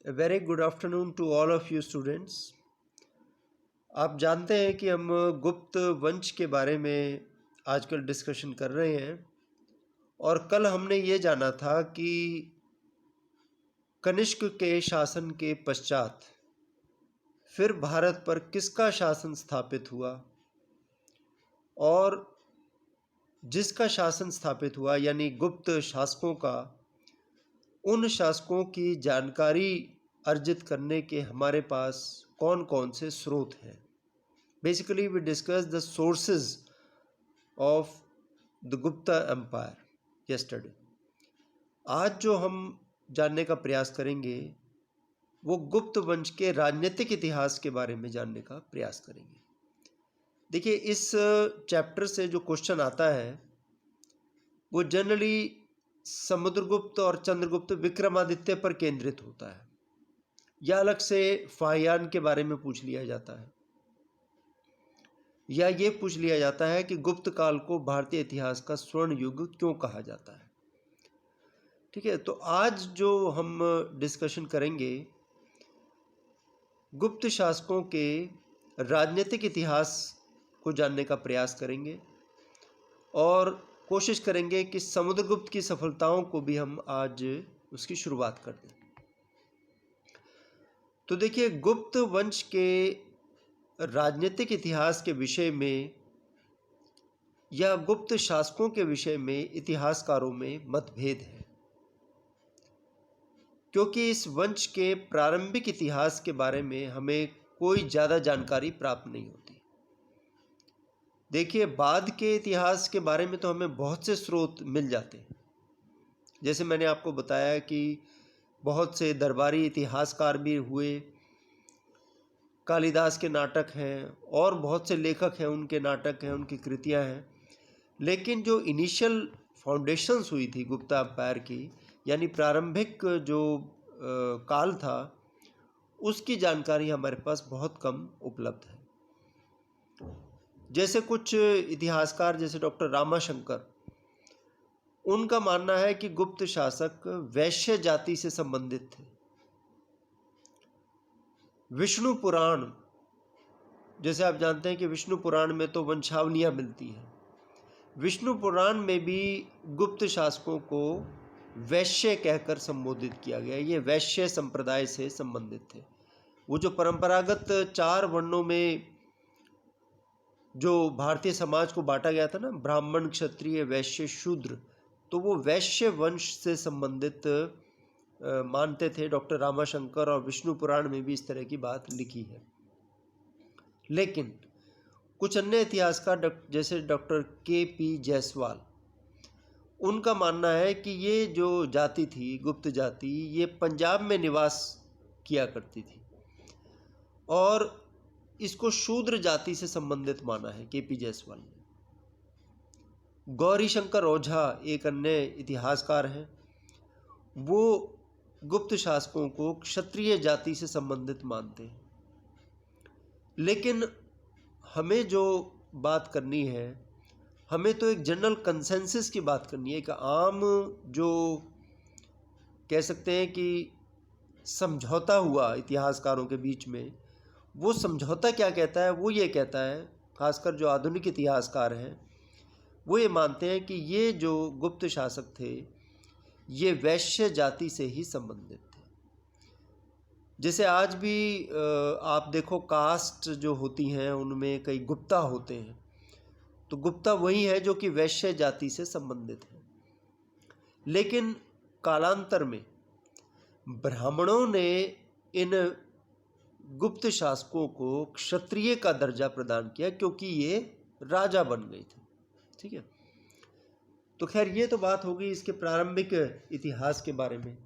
A very good afternoon to all of you students. आप जानते हैं कि हम गुप्त वंश के बारे में आजकल डिस्कशन कर रहे हैं और कल हमने ये जाना था कि कनिष्क के शासन के पश्चात फिर भारत पर किसका शासन स्थापित हुआ और जिसका शासन स्थापित हुआ यानी गुप्त शासकों का, उन शासकों की जानकारी अर्जित करने के हमारे पास कौन कौन से स्रोत हैं. Basically, we discussed the sources of the Gupta Empire yesterday. आज जो हम जानने का प्रयास करेंगे वो गुप्त वंश के राजनीतिक इतिहास के बारे में जानने का प्रयास करेंगे. देखिए, इस चैप्टर से जो क्वेश्चन आता है वो जनरली समुद्रगुप्त और चंद्रगुप्त विक्रमादित्य पर केंद्रित होता है, या अलग से फाहियान के बारे में पूछ लिया जाता है, या ये पूछ लिया जाता है कि गुप्त काल को भारतीय इतिहास का स्वर्ण युग क्यों कहा जाता है. ठीक है, तो आज जो हम डिस्कशन करेंगे गुप्त शासकों के राजनीतिक इतिहास को जानने का प्रयास करेंगे और कोशिश करेंगे कि समुद्रगुप्त की सफलताओं को भी हम आज उसकी शुरुआत कर दें. तो देखिए, गुप्त वंश के राजनीतिक इतिहास के विषय में या गुप्त शासकों के विषय में इतिहासकारों में मतभेद है, क्योंकि इस वंश के प्रारंभिक इतिहास के बारे में हमें कोई ज़्यादा जानकारी प्राप्त नहीं होती. देखिए, बाद के इतिहास के बारे में तो हमें बहुत से स्रोत मिल जाते हैं. जैसे मैंने आपको बताया कि बहुत से दरबारी इतिहासकार भी हुए, कालिदास के नाटक हैं और बहुत से लेखक हैं, उनके नाटक हैं, उनकी कृतियां हैं. लेकिन जो इनिशियल फाउंडेशंस हुई थी गुप्ता एम्पायर की, यानी प्रारंभिक जो काल था, उसकी जानकारी हमारे पास बहुत कम उपलब्ध है. जैसे कुछ इतिहासकार जैसे डॉक्टर रामाशंकर, उनका मानना है कि गुप्त शासक वैश्य जाति से संबंधित थे. विष्णु पुराण, जैसे आप जानते हैं कि विष्णु पुराण में तो वंशावलियाँ मिलती हैं, विष्णु पुराण में भी गुप्त शासकों को वैश्य कहकर संबोधित किया गया. ये वैश्य संप्रदाय से संबंधित थे. वो जो परंपरागत 4 वर्णों में जो भारतीय समाज को बांटा गया था ना, ब्राह्मण, क्षत्रिय, वैश्य, शूद्र, तो वो वैश्य वंश से संबंधित मानते थे डॉक्टर रामाशंकर, और विष्णु पुराण में भी इस तरह की बात लिखी है. लेकिन कुछ अन्य इतिहासकार जैसे डॉक्टर के.पी. जायसवाल, उनका मानना है कि ये जो जाति थी, गुप्त जाति, ये पंजाब में निवास किया करती थी और इसको शूद्र जाति से संबंधित माना है के.पी. जायसवाल ने. गौरी शंकर ओझा एक अन्य इतिहासकार हैं, वो गुप्त शासकों को क्षत्रिय जाति से संबंधित मानते हैं. लेकिन हमें जो बात करनी है, हमें तो एक जनरल कंसेंसस की बात करनी है, एक आम जो कह सकते हैं कि समझौता हुआ इतिहासकारों के बीच में, वो समझौता क्या कहता है? वो ये कहता है, खासकर जो आधुनिक इतिहासकार हैं वो ये मानते हैं कि ये जो गुप्त शासक थे ये वैश्य जाति से ही संबंधित थे. जैसे आज भी आप देखो, कास्ट जो होती हैं उनमें कई गुप्ता होते हैं, तो गुप्ता वही है जो कि वैश्य जाति से संबंधित है. लेकिन कालांतर में ब्राह्मणों ने इन गुप्त शासकों को क्षत्रिय का दर्जा प्रदान किया, क्योंकि ये राजा बन गए थे. ठीक है, तो खैर ये तो बात होगी इसके प्रारंभिक इतिहास के बारे में.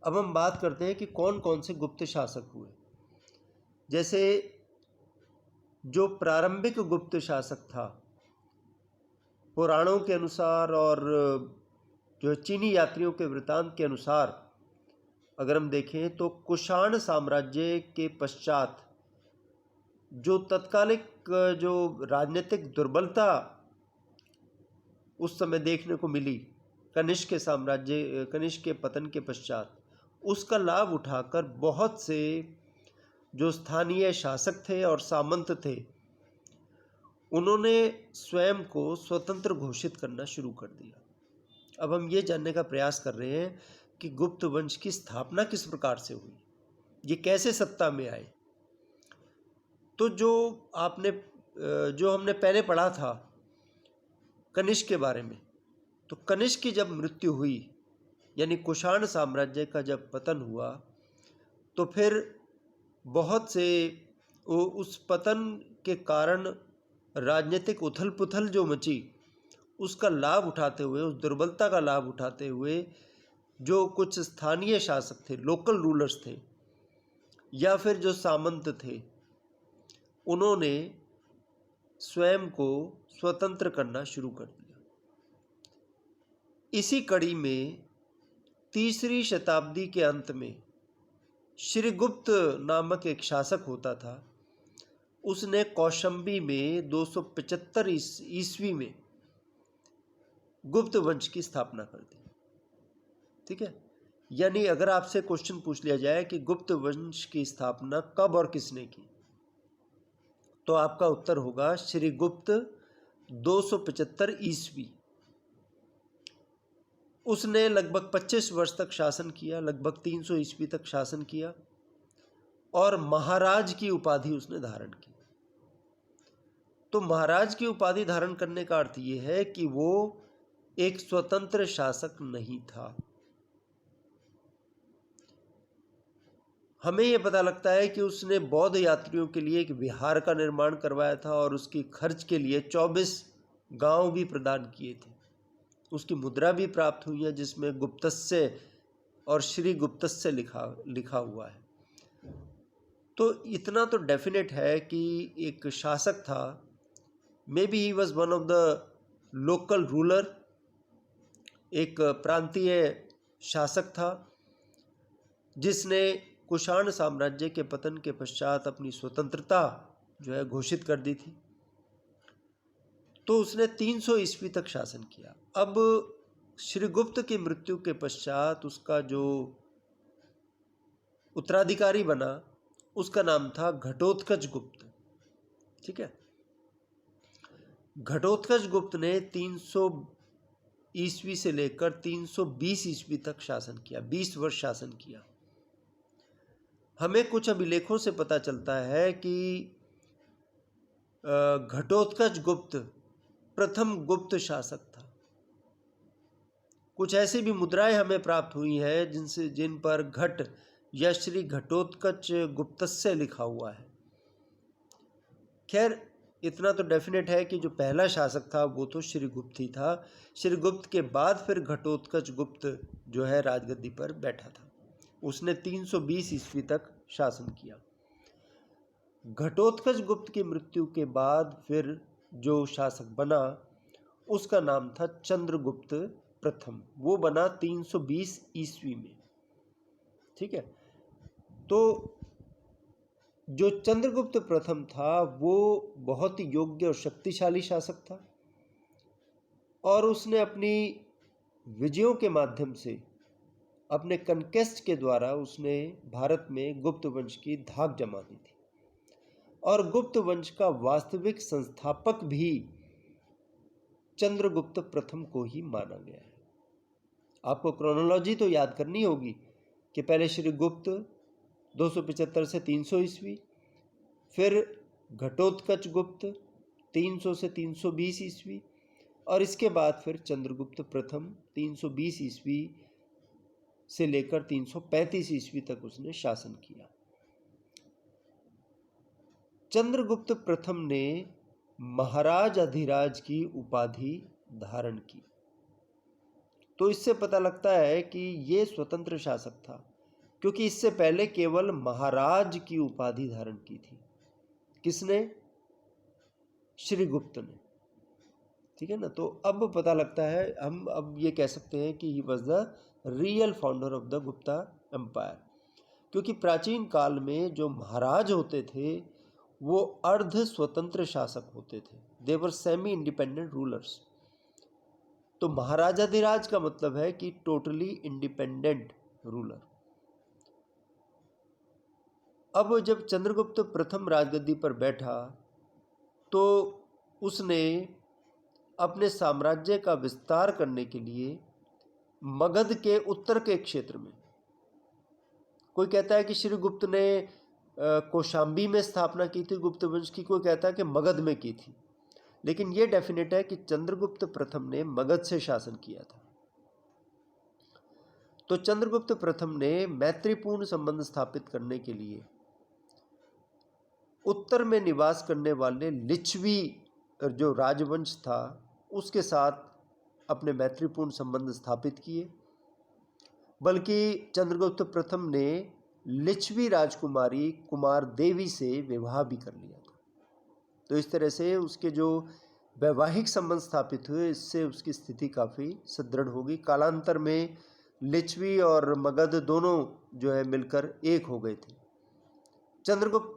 अब हम बात करते हैं कि कौन कौन से गुप्त शासक हुए. जैसे जो प्रारंभिक गुप्त शासक था, पुराणों के अनुसार और जो चीनी यात्रियों के वृतांत के अनुसार अगर हम देखें तो कुषाण साम्राज्य के पश्चात जो तत्कालिक जो राजनीतिक दुर्बलता उस समय देखने को मिली, कनिष्क के पतन के पश्चात, उसका लाभ उठाकर बहुत से जो स्थानीय शासक थे और सामंत थे, उन्होंने स्वयं को स्वतंत्र घोषित करना शुरू कर दिया। अब हम ये जानने का प्रयास कर रहे हैं कि गुप्त वंश की स्थापना किस प्रकार से हुई, ये कैसे सत्ता में आए। तो जो हमने पहले पढ़ा था कनिष्क के बारे में, तो कनिष्क की जब मृत्यु हुई, यानी कुषाण साम्राज्य का जब पतन हुआ, तो फिर बहुत से उस पतन के कारण राजनीतिक उथल पुथल जो मची, उसका लाभ उठाते हुए, उस दुर्बलता का लाभ उठाते हुए जो कुछ स्थानीय शासक थे, लोकल रूलर्स थे, या फिर जो सामंत थे, उन्होंने स्वयं को स्वतंत्र करना शुरू कर दिया। इसी कड़ी में 3री शताब्दी के अंत में श्रीगुप्त नामक एक शासक होता था। उसने कौशंबी में 275 ईस्वी में गुप्त वंश की स्थापना कर दी। ठीक है, यानी अगर आपसे क्वेश्चन पूछ लिया जाए कि गुप्त वंश की स्थापना कब और किसने की, तो आपका उत्तर होगा श्रीगुप्त 275 ईस्वी। उसने लगभग 25 वर्ष तक शासन किया, लगभग 300 ईस्वी तक शासन किया, और महाराज की उपाधि उसने धारण की। तो महाराज की उपाधि धारण करने का अर्थ यह है कि वो एक स्वतंत्र शासक नहीं था। हमें यह पता लगता है कि उसने बौद्ध यात्रियों के लिए एक विहार का निर्माण करवाया था और उसकी खर्च के लिए 24 गांव भी प्रदान किए थे। उसकी मुद्रा भी प्राप्त हुई है जिसमें गुप्तस्य और श्री गुप्तस्य लिखा हुआ है। तो इतना तो डेफिनेट है कि एक शासक था, may be he was one of the local ruler, एक प्रांतीय शासक था जिसने कुषाण साम्राज्य के पतन के पश्चात अपनी स्वतंत्रता जो है घोषित कर दी थी। तो उसने 300 ईस्वी तक शासन किया। अब श्रीगुप्त की मृत्यु के पश्चात उसका जो उत्तराधिकारी बना, उसका नाम था घटोत्कच गुप्त। ठीक है, घटोत्कच गुप्त ने 300 ईस्वी से लेकर 320 ईस्वी तक शासन किया, 20 वर्ष शासन किया। हमें कुछ अभिलेखों से पता चलता है कि घटोत्कच गुप्त प्रथम गुप्त शासक था। कुछ ऐसी भी मुद्राएं हमें प्राप्त हुई हैं जिन पर घट या श्री घटोत्कच गुप्तस्य लिखा हुआ है। खैर, इतना तो डेफिनेट है कि जो पहला शासक था वो तो श्रीगुप्त ही था। श्रीगुप्त के बाद फिर घटोत्कच गुप्त जो है राजगद्दी पर बैठा था। उसने 320 ईस्वी तक शासन किया। घटोत्कच गुप्त की मृत्यु के बाद फिर जो शासक बना उसका नाम था चंद्रगुप्त प्रथम। वो बना 320 ईस्वी में। ठीक है, तो जो चंद्रगुप्त प्रथम था वो बहुत ही योग्य और शक्तिशाली शासक था, और उसने अपनी विजयों के माध्यम से, अपने कनकेस्ट के द्वारा उसने भारत में गुप्त वंश की धाक जमा दी थी। और गुप्त वंश का वास्तविक संस्थापक भी चंद्रगुप्त प्रथम को ही माना गया है। आपको क्रोनोलॉजी तो याद करनी होगी कि पहले श्रीगुप्त 275 से 300 ईस्वी, फिर घटोत्कच गुप्त 300 से 320 ईस्वी, और इसके बाद फिर चंद्रगुप्त प्रथम 320 ईस्वी से लेकर 335 ईस्वी तक उसने शासन किया। चंद्रगुप्त प्रथम ने महाराज अधिराज की उपाधि धारण की। तो इससे पता लगता है कि ये स्वतंत्र शासक था, क्योंकि इससे पहले केवल महाराज की उपाधि धारण की थी। किसने? श्रीगुप्त ने। ठीक है ना, तो अब पता लगता है, हम अब ये कह सकते हैं कि he was the real founder of the Gupta empire. क्योंकि प्राचीन काल में जो महाराज होते थे वो अर्ध स्वतंत्र शासक होते थे। दे वर सेमी इंडिपेंडेंट रूलर्स। तो महाराजाधिराज का मतलब है कि टोटली इंडिपेंडेंट रूलर। अब जब चंद्रगुप्त प्रथम राजगद्दी पर बैठा तो उसने अपने साम्राज्य का विस्तार करने के लिए मगध के उत्तर के क्षेत्र में, कोई कहता है कि श्रीगुप्त ने कौशाम्बी में स्थापना की थी गुप्त वंश की, कोई कहता है कि मगध में की थी, लेकिन यह डेफिनेट है कि चंद्रगुप्त प्रथम ने मगध से शासन किया था। तो चंद्रगुप्त प्रथम ने मैत्रीपूर्ण संबंध स्थापित करने के लिए उत्तर में निवास करने वाले लिच्छवी जो राजवंश था उसके साथ अपने मैत्रीपूर्ण संबंध स्थापित किए, बल्कि चंद्रगुप्त प्रथम ने लिच्छवी राजकुमारी कुमार देवी से विवाह भी कर लिया था। तो इस तरह से उसके जो वैवाहिक संबंध स्थापित हुए, इससे उसकी स्थिति काफ़ी सुदृढ़ होगी। कालांतर में लिच्छवी और मगध दोनों जो है मिलकर एक हो गए थे। चंद्रगुप्त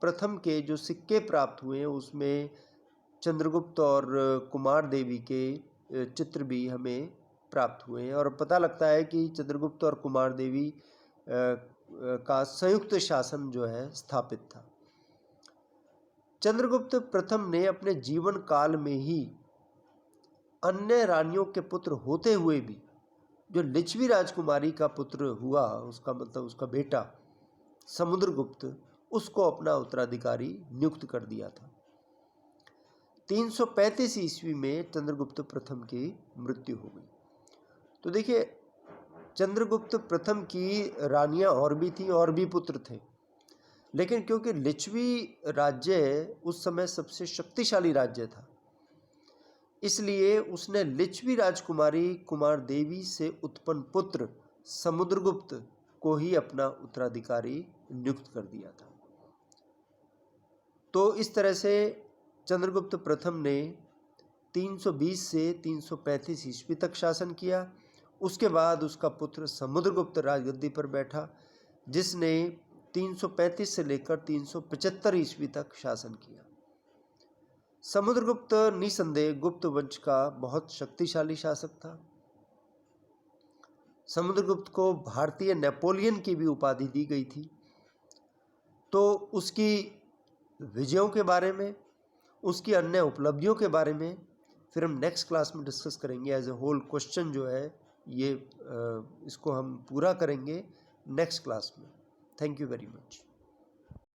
प्रथम के जो सिक्के प्राप्त हुए हैं उसमें चंद्रगुप्त और कुमार देवी के चित्र भी हमें प्राप्त हुए हैं, और पता लगता है कि चंद्रगुप्त और कुमार देवी का संयुक्त शासन जो है स्थापित था। चंद्रगुप्त प्रथम ने अपने जीवन काल में ही अन्य रानियों के पुत्र होते हुए भी जो लिच्छवी राजकुमारी का पुत्र हुआ, उसका मतलब उसका बेटा समुद्रगुप्त, उसको अपना उत्तराधिकारी नियुक्त कर दिया था। 335 ईस्वी में चंद्रगुप्त प्रथम की मृत्यु हो गई। तो देखिए, चंद्रगुप्त प्रथम की रानियां और भी थीं और भी पुत्र थे, लेकिन क्योंकि लिच्छवी राज्य उस समय सबसे शक्तिशाली राज्य था, इसलिए उसने लिच्छवी राजकुमारी कुमार देवी से उत्पन्न पुत्र समुद्रगुप्त को ही अपना उत्तराधिकारी नियुक्त कर दिया था। तो इस तरह से चंद्रगुप्त प्रथम ने 320 से 335 ईस्वी तक शासन किया। उसके बाद उसका पुत्र समुद्रगुप्त राजगद्दी पर बैठा, जिसने 335 से लेकर 375 ईस्वी तक शासन किया। समुद्रगुप्त निसंदेह गुप्त वंश का बहुत शक्तिशाली शासक था। समुद्रगुप्त को भारतीय नेपोलियन की भी उपाधि दी गई थी। तो उसकी विजयों के बारे में, उसकी अन्य उपलब्धियों के बारे में फिर हम नेक्स्ट क्लास में डिस्कस करेंगे। एज ए होल क्वेश्चन जो है ये इसको हम पूरा करेंगे नेक्स्ट क्लास में। Thank you very much.